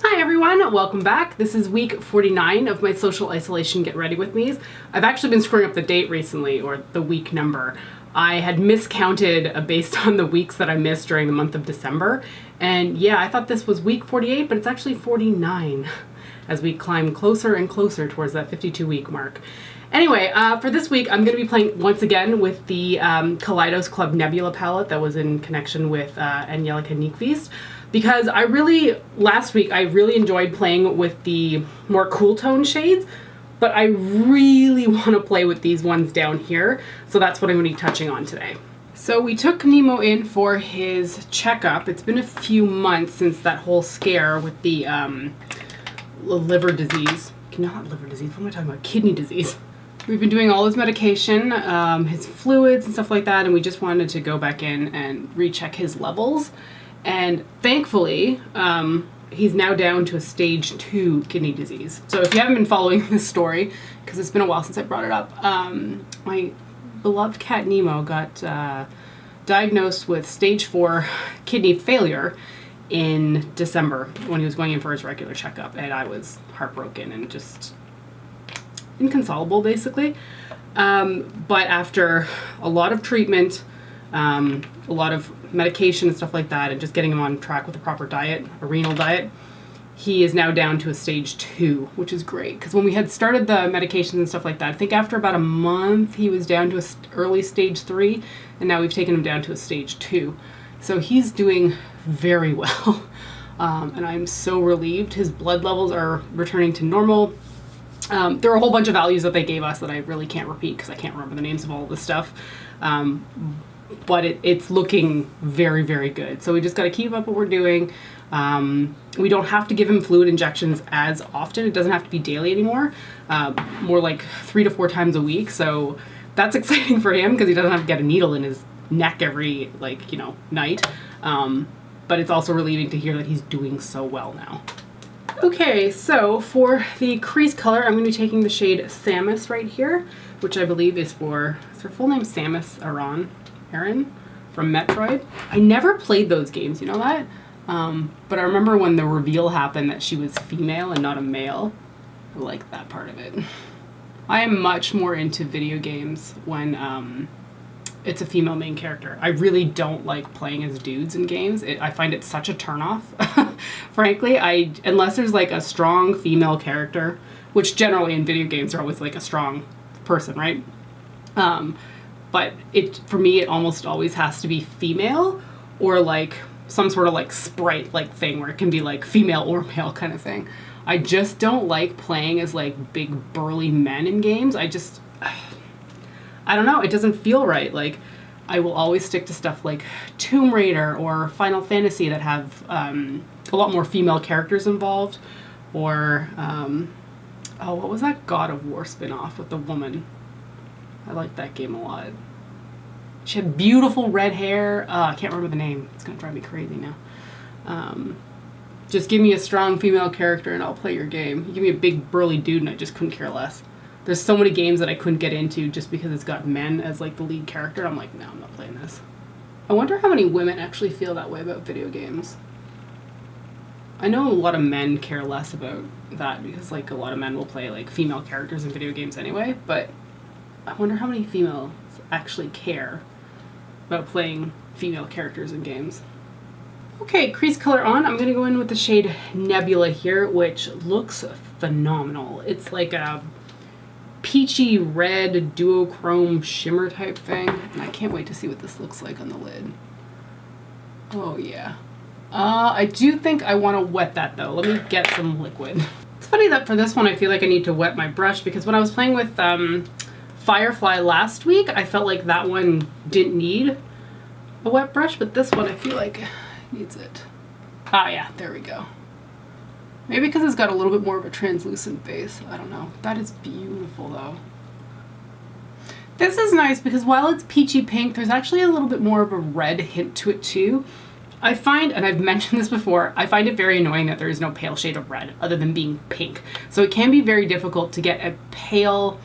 Hi everyone, welcome back. This is week 49 of my social isolation get ready with me's. I've actually been screwing up the date recently, or the week number. I had miscounted based on the weeks that I missed during the month of December. And yeah, I thought this was week 48, but it's actually 49 as we climb closer and closer towards that 52 week mark. Anyway, for this week, I'm going to be playing once again with the Kaleidos Club Nebula palette that was in connection with Angelica Nyqvist. Because last week, I really enjoyed playing with the more cool tone shades, but I really want to play with these ones down here. So that's what I'm going to be touching on today. So we took Nemo in for his checkup. It's been a few months since that whole scare with the liver disease. Not liver disease, what am I talking about? Kidney disease. We've been doing all his medication, his fluids and stuff like that, and we just wanted to go back in and recheck his levels. And thankfully, he's now down to a stage 2 kidney disease. So if you haven't been following this story, because it's been a while since I brought it up, my beloved cat Nemo got diagnosed with stage 4 kidney failure in December when he was going in for his regular checkup. And I was heartbroken and just inconsolable, basically. But after a lot of treatment, a lot of medication and stuff like that, and just getting him on track with a proper diet, a renal diet, he is now down to a stage 2, which is great. Because when we had started the medications and stuff like that, I think after about a month, he was down to an early stage 3, and now we've taken him down to a stage 2. So he's doing very well, and I'm so relieved. His blood levels are returning to normal. There are a whole bunch of values that they gave us that I really can't repeat because I can't remember the names of all of this stuff. But it's looking very, very good. So we just got to keep up what we're doing. We don't have to give him fluid injections as often. It doesn't have to be daily anymore. More like 3 to 4 times a week. So that's exciting for him because he doesn't have to get a needle in his neck every, night. But it's also relieving to hear that he's doing so well now. Okay, so for the crease color, I'm going to be taking the shade Samus right here, which I believe is her full name Samus Aran from Metroid. I never played those games, you know that? But I remember when the reveal happened that she was female and not a male. I like that part of it. I am much more into video games when it's a female main character. I really don't like playing as dudes in games. I find it such a turnoff. Frankly, unless there's like a strong female character, which generally in video games are always like a strong person, right? But for me, it almost always has to be female or like some sort of like sprite like thing where it can be like female or male kind of thing. I just don't like playing as like big burly men in games. I don't know, it doesn't feel right. Like I will always stick to stuff like Tomb Raider or Final Fantasy that have a lot more female characters involved, or what was that God of War spin-off with the woman? I liked that game a lot. She had beautiful red hair. I can't remember the name. It's gonna drive me crazy now. Just give me a strong female character and I'll play your game. You give me a big burly dude and I just couldn't care less. There's so many games that I couldn't get into just because it's got men as like the lead character. I'm like, no, I'm not playing this. I wonder how many women actually feel that way about video games. I know a lot of men care less about that because like a lot of men will play like female characters in video games anyway, but I wonder how many females actually care about playing female characters in games. Okay, crease color on. I'm going to go in with the shade Nebula here, which looks phenomenal. It's like a peachy red duochrome shimmer type thing. And I can't wait to see what this looks like on the lid. Oh yeah. I do think I want to wet that though. Let me get some liquid. It's funny that for this one I feel like I need to wet my brush because when I was playing with Firefly last week, I felt like that one didn't need a wet brush, but this one I feel like needs it. Ah yeah, there we go. Maybe because it's got a little bit more of a translucent base. I don't know. That is beautiful though. This is nice because while it's peachy pink, there's actually a little bit more of a red hint to it too. I find, and I've mentioned this before, I find it very annoying that there is no pale shade of red other than being pink. So it can be very difficult to get a pale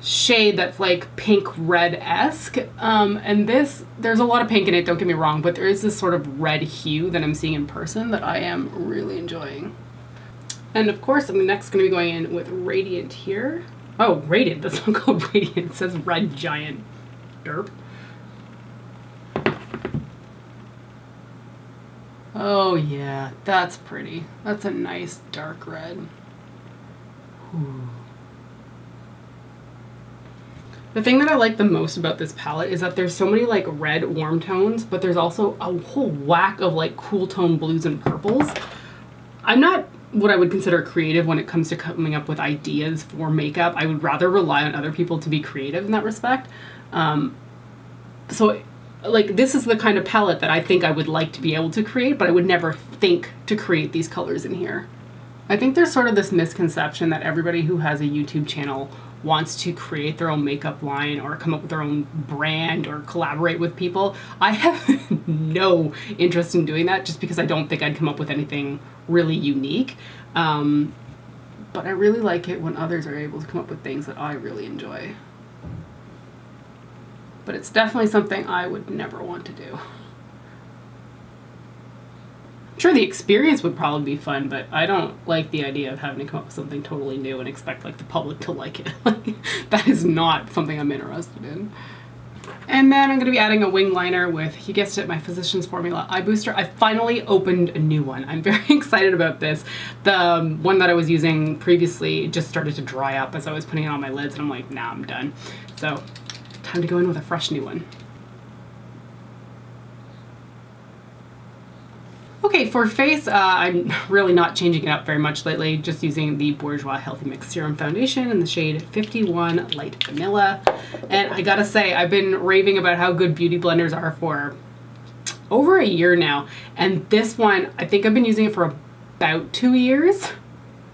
shade that's like pink red-esque. And this, there's a lot of pink in it, don't get me wrong, but there is this sort of red hue that I'm seeing in person that I am really enjoying. And of course, I'm next going to be going in with Radiant here. Oh, Radiant, that's not called Radiant, it says Red Giant. Derp. Oh yeah, that's pretty. That's a nice dark red. Ooh. The thing that I like the most about this palette is that there's so many like red warm tones, but there's also a whole whack of like cool tone blues and purples. I'm not what I would consider creative when it comes to coming up with ideas for makeup. I would rather rely on other people to be creative in that respect. So like this is the kind of palette that I think I would like to be able to create, but I would never think to create these colors in here. I think there's sort of this misconception that everybody who has a YouTube channel wants to create their own makeup line or come up with their own brand or collaborate with people. I have no interest in doing that just because I don't think I'd come up with anything really unique. But I really like it when others are able to come up with things that I really enjoy. But it's definitely something I would never want to do. I'm sure the experience would probably be fun, but I don't like the idea of having to come up with something totally new and expect like the public to like it. That is not something I'm interested in. And then I'm going to be adding a wing liner with, you guessed it, my Physicians Formula Eye Booster. I finally opened a new one. I'm very excited about this. The one that I was using previously just started to dry up as I was putting it on my lids, and I'm like, nah, I'm done. So time to go in with a fresh new one. Okay, for face, I'm really not changing it up very much lately, just using the Bourjois Healthy Mix Serum Foundation in the shade 51 Light Vanilla. And I gotta say, I've been raving about how good beauty blenders are for over a year now. And this one, I think I've been using it for about 2 years,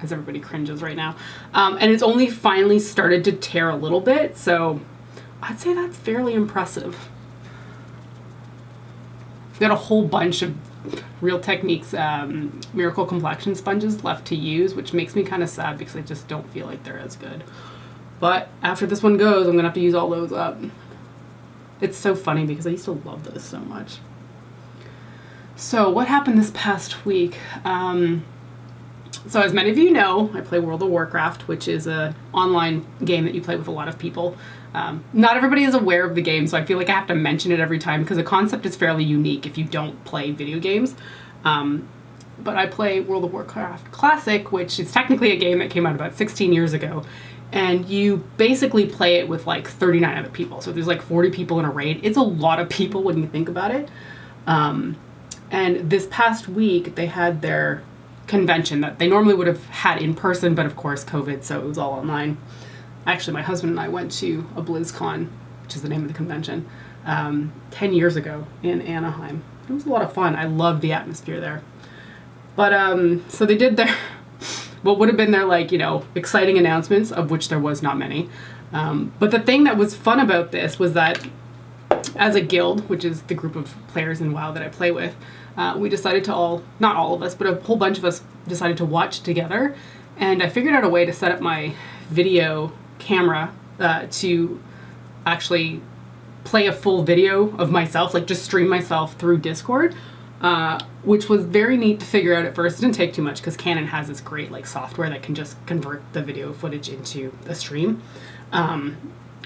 as everybody cringes right now. And it's only finally started to tear a little bit, so I'd say that's fairly impressive. I've got a whole bunch of Real Techniques Miracle Complexion sponges left to use, which makes me kind of sad because I just don't feel like they're as good. But after this one goes, I'm gonna have to use all those up. It's so funny because I used to love this so much. So what happened this past week? So as many of you know, I play World of Warcraft, which is an online game that you play with a lot of people. Not everybody is aware of the game, so I feel like I have to mention it every time because the concept is fairly unique if you don't play video games. But I play World of Warcraft Classic, which is technically a game that came out about 16 years ago. And you basically play it with like 39 other people. So there's like 40 people in a raid. It's a lot of people when you think about it. And this past week, they had their convention that they normally would have had in person, but of course COVID, so it was all online. Actually, my husband and I went to a BlizzCon, which is the name of the convention, 10 years ago in Anaheim. It was a lot of fun. I loved the atmosphere there. But so they did their, what would have been their like, you know, exciting announcements, of which there was not many. But the thing that was fun about this was that as a guild, which is the group of players in WoW that I play with, we decided to all, not all of us, but a whole bunch of us decided to watch together. And I figured out a way to set up my video camera to actually play a full video of myself, like just stream myself through Discord, which was very neat to figure out at first. It didn't take too much because Canon has this great like software that can just convert the video footage into a stream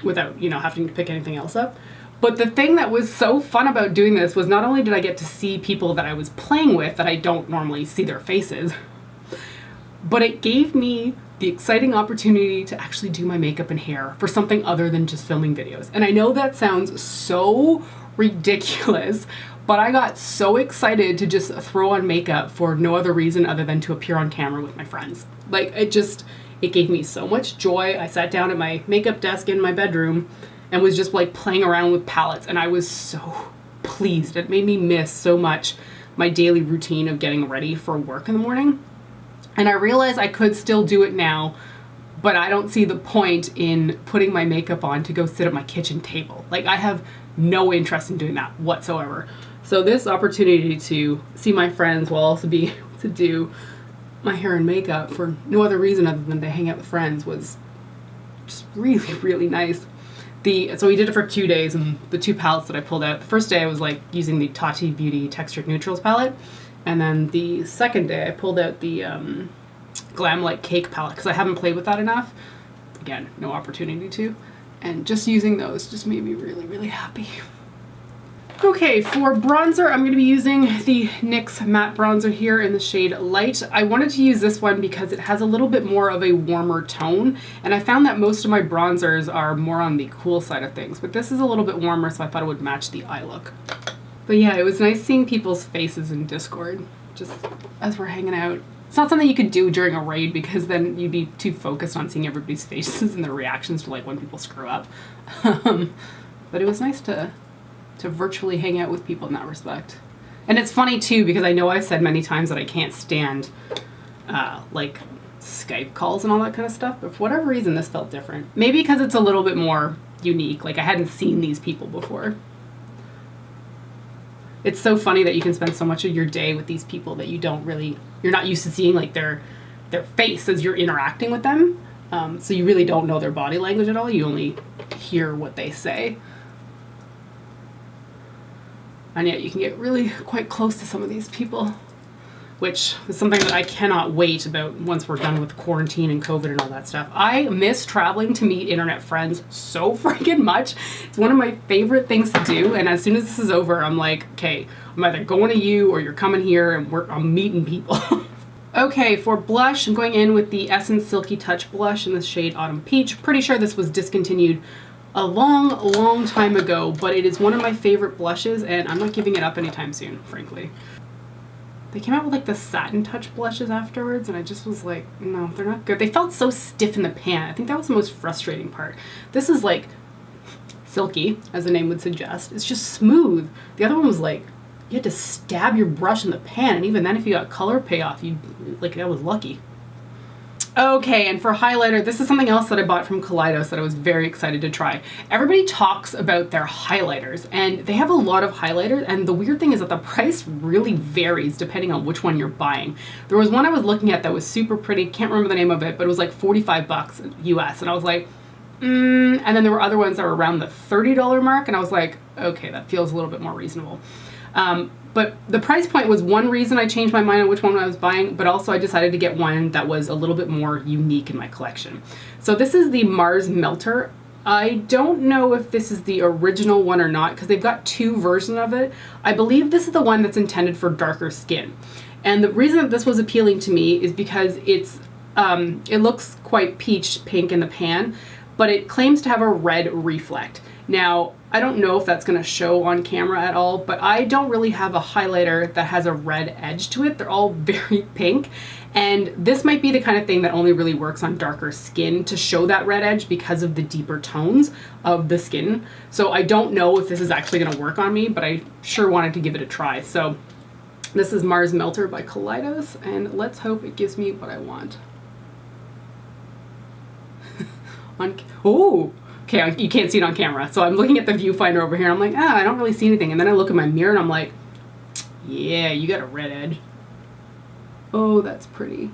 without, you know, having to pick anything else up. But the thing that was so fun about doing this was not only did I get to see people that I was playing with that I don't normally see their faces, but it gave me the exciting opportunity to actually do my makeup and hair for something other than just filming videos. And I know that sounds so ridiculous, but I got so excited to just throw on makeup for no other reason other than to appear on camera with my friends. Like it gave me so much joy. I sat down at my makeup desk in my bedroom and was just like playing around with palettes, and I was so pleased. It made me miss so much my daily routine of getting ready for work in the morning. And I realized I could still do it now, but I don't see the point in putting my makeup on to go sit at my kitchen table. Like, I have no interest in doing that whatsoever. So this opportunity to see my friends while also be able to do my hair and makeup for no other reason other than to hang out with friends was just really, really nice. So we did it for 2 days, and the 2 palettes that I pulled out, the first day I was like using the Tati Beauty Textured Neutrals palette, and then the second day I pulled out the Glam Like Cake palette because I haven't played with that enough. Again, no opportunity to. And just using those just made me really, really happy. Okay, for bronzer, I'm going to be using the NYX matte bronzer here in the shade Light. I wanted to use this one because it has a little bit more of a warmer tone, and I found that most of my bronzers are more on the cool side of things, but this is a little bit warmer, so I thought it would match the eye look. But yeah, it was nice seeing people's faces in Discord, just as we're hanging out. It's not something you could do during a raid because then you'd be too focused on seeing everybody's faces and their reactions to like when people screw up. But it was nice to virtually hang out with people in that respect. And it's funny too because I know I've said many times that I can't stand like Skype calls and all that kind of stuff, but for whatever reason this felt different. Maybe because it's a little bit more unique, like I hadn't seen these people before. It's so funny that you can spend so much of your day with these people that you're not used to seeing like their face as you're interacting with them. So you really don't know their body language at all. You only hear what they say. And yet you can get really quite close to some of these people, which is something that I cannot wait about once we're done with quarantine and COVID and all that stuff. I miss traveling to meet internet friends so freaking much. It's one of my favorite things to do, and as soon as this is over, I'm like, okay, I'm either going to you or you're coming here and I'm meeting people. Okay, for blush, I'm going in with the Essence Silky Touch blush in the shade Autumn Peach. Pretty sure this was discontinued a long time ago, but it is one of my favorite blushes, and I'm not giving it up anytime soon, frankly. They came out with like the Satin Touch blushes afterwards, and I just was like, no, they're not good. They felt so stiff in the pan. I think that was the most frustrating part. This is like silky, as the name would suggest. It's just smooth. The other one was like, you had to stab your brush in the pan, and even then if you got color payoff, that was lucky. Okay, and for highlighter, this is something else that I bought from Kaleidos that I was very excited to try. Everybody talks about their highlighters, and they have a lot of highlighters, and the weird thing is that the price really varies depending on which one you're buying. There was one I was looking at that was super pretty, can't remember the name of it, but it was like 45 bucks US, and I was like, and then there were other ones that were around the $30 mark, and I was like, okay, that feels a little bit more reasonable. But the price point was one reason I changed my mind on which one I was buying, but also I decided to get one that was a little bit more unique in my collection. So this is the Mars Melter. I don't know if this is the original one or not because they've got 2 versions of it. I believe this is the one that's intended for darker skin. And the reason that this was appealing to me is because it looks quite peach pink in the pan, but it claims to have a red reflect. Now, I don't know if that's going to show on camera at all, but I don't really have a highlighter that has a red edge to it. They're all very pink, and this might be the kind of thing that only really works on darker skin to show that red edge because of the deeper tones of the skin. So I don't know if this is actually going to work on me, but I sure wanted to give it a try. So this is Mars Melter by Kaleidos, and let's hope it gives me what I want. Oh! Okay, you can't see it on camera, so I'm looking at the viewfinder over here, and I'm like, I don't really see anything, and then I look in my mirror, and I'm like, yeah, you got a red edge. Oh, that's pretty.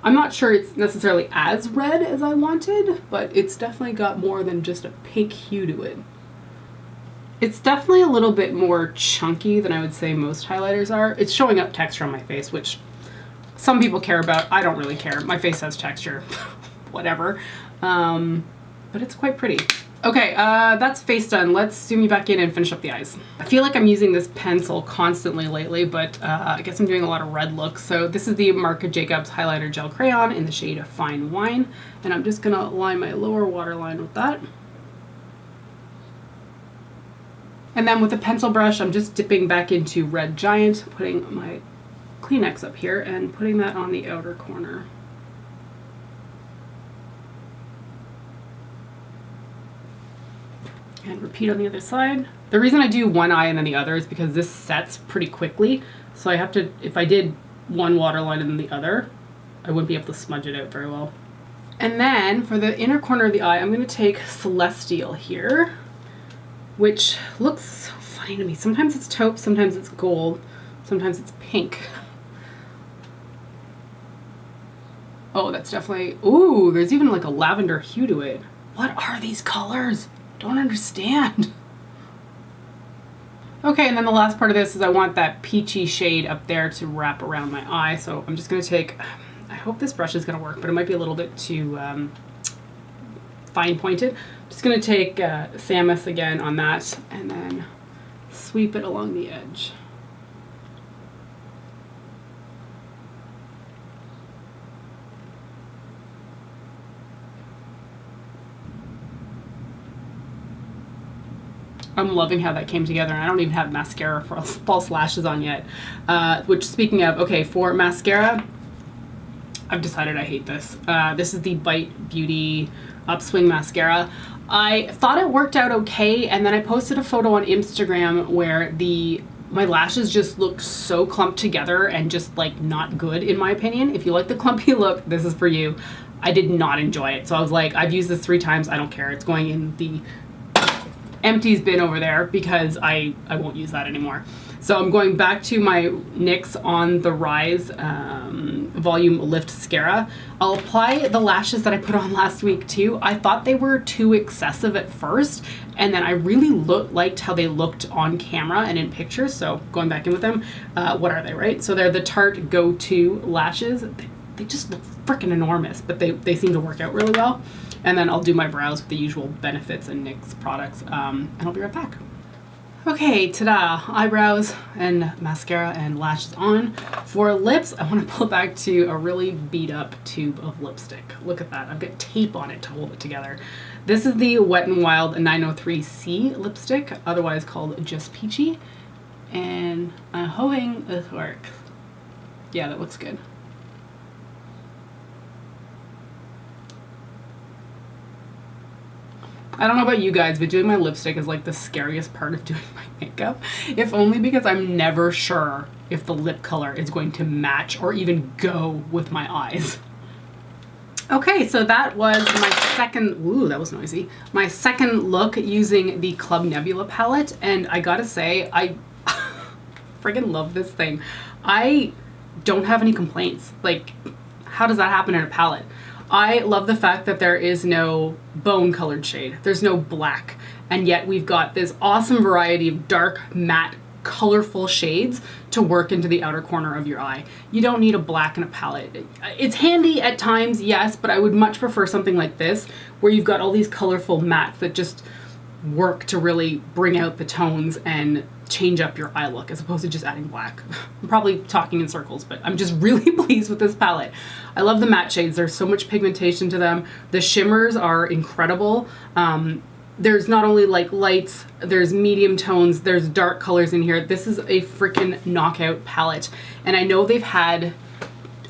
I'm not sure it's necessarily as red as I wanted, but it's definitely got more than just a pink hue to it. It's definitely a little bit more chunky than I would say most highlighters are. It's showing up texture on my face, which some people care about. I don't really care. My face has texture. Whatever. But it's quite pretty. Okay, that's face done. Let's zoom you back in and finish up the eyes. I feel like I'm using this pencil constantly lately, but I guess I'm doing a lot of red looks. So this is the Marc Jacobs Highlighter Gel Crayon in the shade Fine Wine. And I'm just gonna line my lower waterline with that. And then with a pencil brush, I'm just dipping back into Red Giant, putting my Kleenex up here and putting that on the outer corner. And repeat on the other side. The reason I do one eye and then the other is because this sets pretty quickly. So I have to, if I did one waterline and then the other, I wouldn't be able to smudge it out very well. And then for the inner corner of the eye, I'm gonna take Celestial here, which looks so funny to me. Sometimes it's taupe, sometimes it's gold, sometimes it's pink. Oh, that's definitely, ooh, there's even like a lavender hue to it. What are these colors? Don't understand. Okay, and then the last part of this is I want that peachy shade up there to wrap around my eye. So I'm just gonna take, I hope this brush is gonna work, but it might be a little bit too fine pointed. I'm just gonna take Samus again on that and then sweep it along the edge. I'm loving how that came together, and I don't even have mascara for false lashes on yet. Which, speaking of, okay, for mascara, I've decided I hate this. This is the Bite Beauty Upswing Mascara. I thought it worked out okay, and then I posted a photo on Instagram where my lashes just look so clumped together and just like not good in my opinion. If you like the clumpy look, this is for you. I did not enjoy it. So I was like, I've used this 3 times. I don't care. It's going in the empties bin over there because I won't use that anymore. So I'm going back to my NYX On The Rise Volume Lift Mascara. I'll apply the lashes that I put on last week too. I thought they were too excessive at first, and then I really liked how they looked on camera and in pictures, so going back in with them. What are they, right? So they're the Tarte Go-To lashes. They just look freaking enormous, but they seem to work out really well. And then I'll do my brows with the usual Benefits and NYX products, and I'll be right back. Okay, ta-da, eyebrows and mascara and lashes on. For lips, I want to pull it back to a really beat up tube of lipstick. Look at that, I've got tape on it to hold it together. This is the Wet n Wild 903C lipstick, otherwise called Just Peachy. And I'm hoping this works. Yeah, that looks good. I don't know about you guys, but doing my lipstick is like the scariest part of doing my makeup. If only because I'm never sure if the lip color is going to match or even go with my eyes. Okay, so that was my second, ooh, that was noisy. My second look using the Club Nebula palette, and I gotta say, I friggin' love this thing. I don't have any complaints. Like, how does that happen in a palette? I love the fact that there is no bone colored shade. There's no black. And yet we've got this awesome variety of dark, matte, colorful shades to work into the outer corner of your eye. You don't need a black in a palette. It's handy at times, yes, but I would much prefer something like this where you've got all these colorful mattes that just work to really bring out the tones and change up your eye look as opposed to just adding black. I'm probably talking in circles, but I'm just really pleased with this palette. I love the matte shades. There's so much pigmentation to them. The shimmers are incredible. There's not only like lights, there's medium tones, there's dark colors in here. This is a freaking knockout palette. And I know they've had,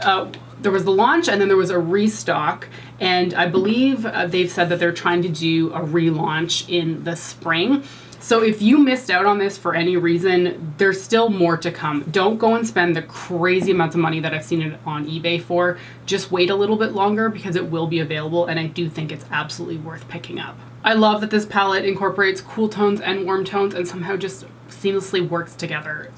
there was the launch and then there was a restock, and I believe they've said that they're trying to do a relaunch in the spring. So if you missed out on this for any reason, there's still more to come. Don't go and spend the crazy amounts of money that I've seen it on eBay for. Just wait a little bit longer because it will be available, and I do think it's absolutely worth picking up. I love that this palette incorporates cool tones and warm tones and somehow just seamlessly works together.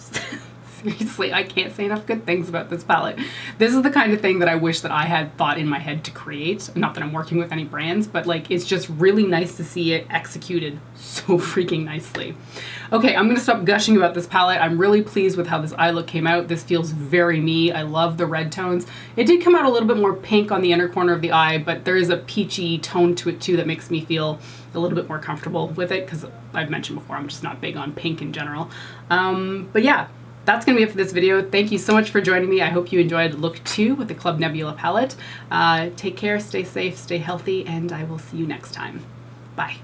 Seriously, I can't say enough good things about this palette. This is the kind of thing that I wish that I had thought in my head to create. Not that I'm working with any brands, but like it's just really nice to see it executed so freaking nicely. Okay, I'm gonna stop gushing about this palette. I'm really pleased with how this eye look came out. This feels very me. I love the red tones. It did come out a little bit more pink on the inner corner of the eye, but there is a peachy tone to it too that makes me feel a little bit more comfortable with it because I've mentioned before, I'm just not big on pink in general. But yeah. That's going to be it for this video. Thank you so much for joining me. I hope you enjoyed look 2 with the Club Nebula palette. Take care, stay safe, stay healthy, and I will see you next time. Bye.